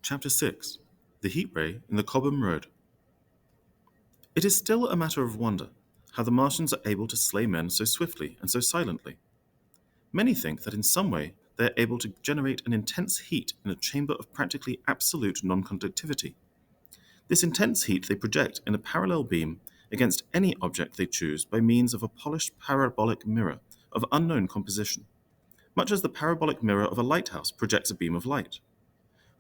Chapter 6. The Heat Ray in the Cobham Road. It is still a matter of wonder how the Martians are able to slay men so swiftly and so silently. Many think that in some way they are able to generate an intense heat in a chamber of practically absolute non-conductivity. This intense heat they project in a parallel beam against any object they choose by means of a polished parabolic mirror of unknown composition, much as the parabolic mirror of a lighthouse projects a beam of light.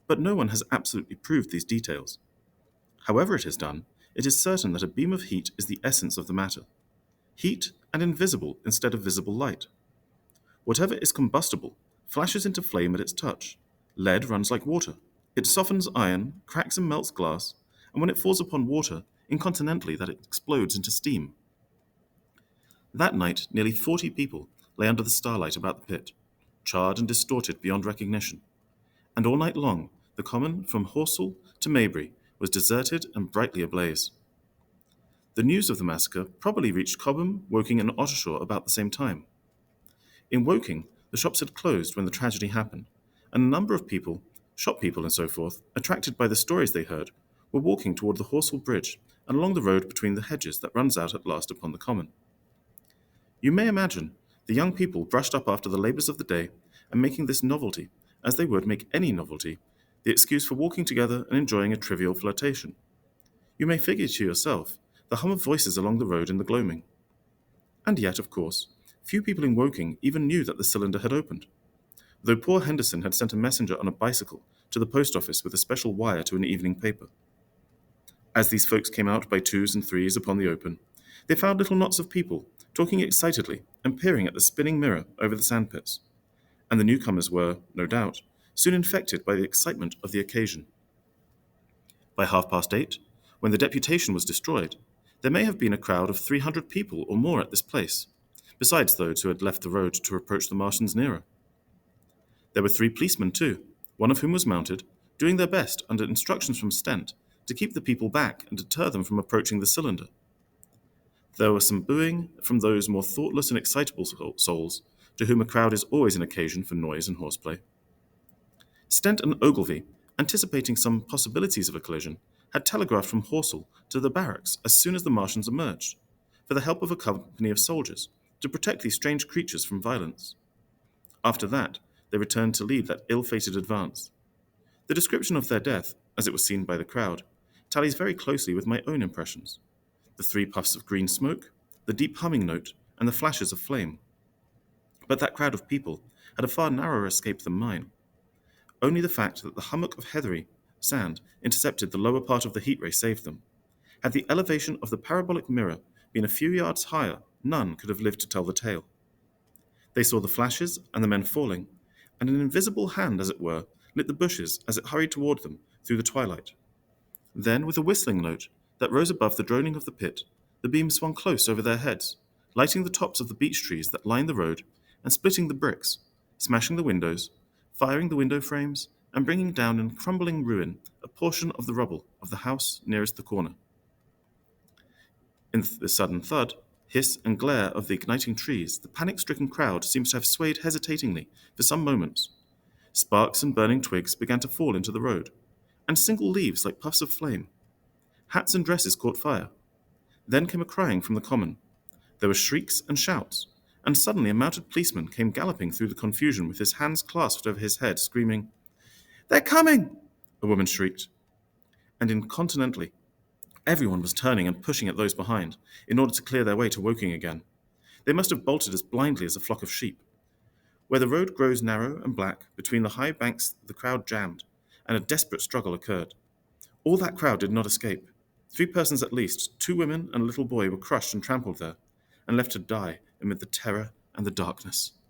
But no one has absolutely proved these details. However it is done, it is certain that a beam of heat is the essence of the matter. Heat and invisible instead of visible light. Whatever is combustible flashes into flame at its touch. Lead runs like water. It softens iron, cracks and melts glass, and when it falls upon water, incontinently that it explodes into steam. That night, nearly 40 people lay under the starlight about the pit, charred and distorted beyond recognition. And all night long, the common from Horsell to Maybury was deserted and brightly ablaze. The news of the massacre probably reached Cobham, Woking, and Ottershaw about the same time. In Woking, the shops had closed when the tragedy happened, and a number of people, shop people and so forth, attracted by the stories they heard, were walking toward the Horsell Bridge and along the road between the hedges that runs out at last upon the common. You may imagine the young people brushed up after the labours of the day and making this novelty, as they would make any novelty, the excuse for walking together and enjoying a trivial flirtation. You may figure to yourself the hum of voices along the road in the gloaming. And yet, of course, few people in Woking even knew that the cylinder had opened, though poor Henderson had sent a messenger on a bicycle to the post office with a special wire to an evening paper. As these folks came out by twos and threes upon the open, they found little knots of people talking excitedly and peering at the spinning mirror over the sandpits, and the newcomers were, no doubt, soon infected by the excitement of the occasion. By 8:30, when the deputation was destroyed, there may have been a crowd of 300 people or more at this place, besides those who had left the road to approach the Martians nearer. There were 3 policemen too, one of whom was mounted, doing their best under instructions from Stent to keep the people back and deter them from approaching the cylinder. There was some booing from those more thoughtless and excitable souls, to whom a crowd is always an occasion for noise and horseplay. Stent and Ogilvy, anticipating some possibilities of a collision, had telegraphed from Horsell to the barracks as soon as the Martians emerged, for the help of a company of soldiers, to protect these strange creatures from violence. After that, they returned to lead that ill-fated advance. The description of their death, as it was seen by the crowd, tallies very closely with my own impressions. The 3 puffs of green smoke, the deep humming note, and the flashes of flame. But that crowd of people had a far narrower escape than mine. Only the fact that the hummock of heathery sand intercepted the lower part of the heat ray saved them. Had the elevation of the parabolic mirror been a few yards higher, none could have lived to tell the tale. They saw the flashes and the men falling, and an invisible hand, as it were, lit the bushes as it hurried toward them through the twilight. Then, with a whistling note that rose above the droning of the pit, the beam swung close over their heads, lighting the tops of the beech trees that lined the road and splitting the bricks, smashing the windows, firing the window frames, and bringing down in crumbling ruin a portion of the rubble of the house nearest the corner. In the sudden thud, hiss, and glare of the igniting trees, the panic-stricken crowd seems to have swayed hesitatingly for some moments. Sparks and burning twigs began to fall into the road, and single leaves like puffs of flame. Hats and dresses caught fire. Then came a crying from the common. There were shrieks and shouts, and suddenly a mounted policeman came galloping through the confusion with his hands clasped over his head, screaming, "They're coming!" a woman shrieked. And incontinently, everyone was turning and pushing at those behind, in order to clear their way to Woking again. They must have bolted as blindly as a flock of sheep. Where the road grows narrow and black, between the high banks the crowd jammed, and a desperate struggle occurred. All that crowd did not escape. 3 persons at least, 2 women and a little boy, were crushed and trampled there, and left to die amid the terror and the darkness.